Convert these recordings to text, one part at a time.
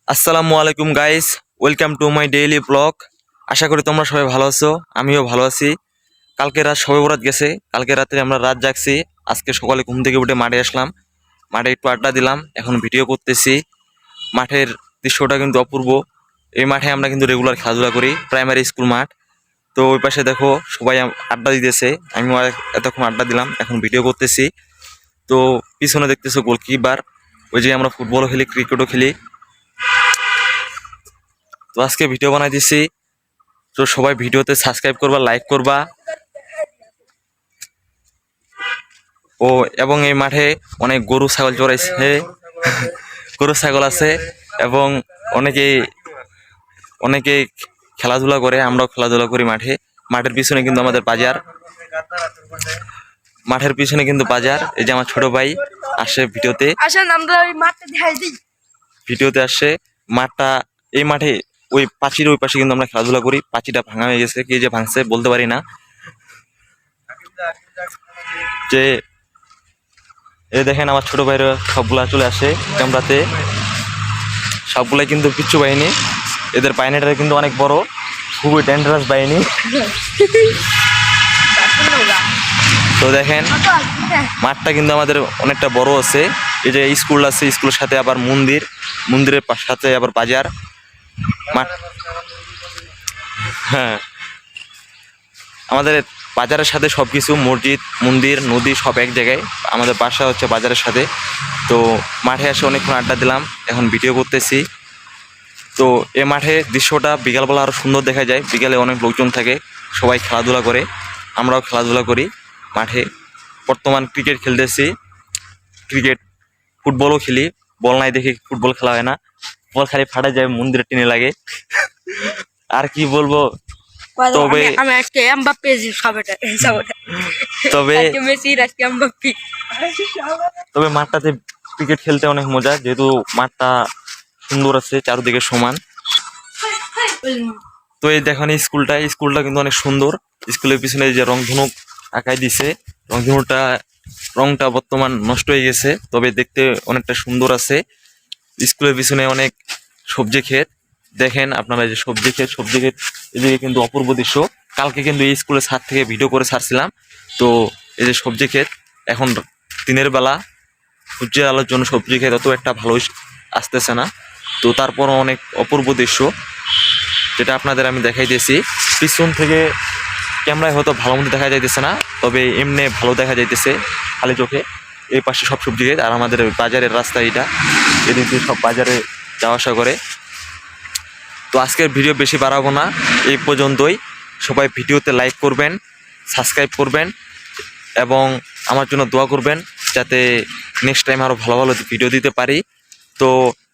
আসসালামু আলাইকুম guys, welcome to my daily blog. আশা করি তোমরা সবাই ভালো আছো, আমিও ভালো আছি। কালকে রাত শবে বরাত গেছে, কালকে রাতে আমরা রাত জাগছি। আজকে সকালে ঘুম থেকে উঠে মাঠে আসলাম, মাঠে একটু আড্ডা দিলাম, এখন ভিডিও করতেছি। মাঠের দৃশ্যটা কিন্তু অপূর্ব। এই মাঠে আমরা কিন্তু রেগুলার খেলাধুলা করি, প্রাইমারি স্কুল মাঠ। তো ওই পাশে দেখো সবাই আড্ডা দিতেছে, আমিও এতক্ষণ আড্ডা দিলাম, এখন ভিডিও করতেছি। তো পিছনে দেখতেছো গোলকিপার, ওই যে আমরা ফুটবলও খেলি, ক্রিকেটও খেলি। তো আজকে ভিডিও বানাই দিছি, তো সবাই ভিডিওতে সাবস্ক্রাইব করবা, লাইক করবা। ও এবং এই মাঠে অনেক গরু ছাগল চড়াইছে, গরু ছাগল আছে এবং অনেকেই অনেকে খেলাধুলা করে, আমরাও খেলাধুলা করি মাঠে। মাঠের পিছনে কিন্তু আমাদের বাজার, মাঠের পিছনে কিন্তু বাজার। এই যে আমার ছোট ভাই আসে ভিডিওতে, ভিডিওতে আসে মাঠটা। এই মাঠে ওই পাঁচির ওই পাশে কিন্তু আমরা খেলাধুলা করি। পাঁচিটা ভাঙা হয়ে গেছে, কে যে ভাঙছে বলতে পারি না। যে এই দেখেন আমার ছোট ভাইরা সবগুলা চলে আসে ক্যামেরাতে, সবগুলাই কিন্তু পিচ্ছু বাহিনী। এদের বাহিনীটা কিন্তু অনেক বড়, খুবই ডেঞ্জারাস বাহিনী। তো দেখেন মাঠটা কিন্তু আমাদের অনেকটা বড় আছে। এই যে স্কুল আছে, স্কুলের সাথে আবার মন্দির, মন্দিরের সাথে আবার বাজার মাঠ। হ্যাঁ, আমাদের বাজারের সাথে সবকিছু, মসজিদ, মন্দির, নদী সব এক জায়গায়। আমাদের বাসা হচ্ছে বাজারের সাথে। তো মাঠে এসে অনেকক্ষণ আড্ডা দিলাম, এখন ভিডিও করতেছি। তো এ মাঠে দৃশ্যটা বিকালবেলা আরও সুন্দর দেখা যায়। বিকালে অনেক লোকজন থাকে, সবাই খেলাধুলা করে, আমরাও খেলাধুলা করি মাঠে। বর্তমান ক্রিকেট খেলতেছি, ক্রিকেট ফুটবলও খেলি। বল নাই দেখে ফুটবল খেলা হয় না, বল খালি ফাটা যায়, মন্দিরের টিনে লাগে। আর কি বলবো, তবে তবে মাঠটাতে ক্রিকেট খেলতে অনেক মজা, যেহেতু মাঠটা সুন্দর আছে, চারদিকে সমান। তো এই দেখেন স্কুলটা, স্কুলটা কিন্তু অনেক সুন্দর। স্কুলের পিছনে যে রংধনু আঁকাই দিছে, রংটা বর্তমান নষ্ট হয়ে গেছে, তবে দেখতে অনেকটা সুন্দর আছে। স্কুলের পিছনে অনেক সবজি ক্ষেত, দেখেন আপনারা যে সবজি ক্ষেত, এদিকে কিন্তু অপূর্ব দৃশ্য। কালকে কিন্তু এই স্কুলের ছাদ থেকে ভিডিও করে ছাড়ছিলাম। তো এই যে সবজি ক্ষেত, এখন দিনের বেলা সূর্যের আলোর জন্য সবজি ক্ষেত অত একটা ভালো আসতেছে না। তো তারপরও অনেক অপূর্ব দৃশ্য, যেটা আপনাদের আমি দেখাইতেছি। পিছন থেকে ক্যামেরায় হয়তো ভালো মতো দেখা যাইতেছে না, তবে এমনি ভালো দেখা যাইতেছে খালি চোখে। এই পাশে সব সবজি ক্ষেত, আর আমাদের বাজারের রাস্তা এটা, এদিক দিয়ে সব বাজারে যাওয়া আসা করে। তো আজকের ভিডিও বেশি বাড়াবো না, এই পর্যন্তই। সবাই ভিডিওতে লাইক করবেন, সাবস্ক্রাইব করবেন এবং আমার জন্য দোয়া করবেন, যাতে নেক্সট টাইম আরও ভালো ভালো ভিডিও দিতে পারি। তো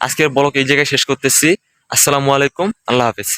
আজকের ব্লগ এই জায়গায় শেষ করতেছি। আসসালামু আলাইকুম, আল্লাহ হাফেজ।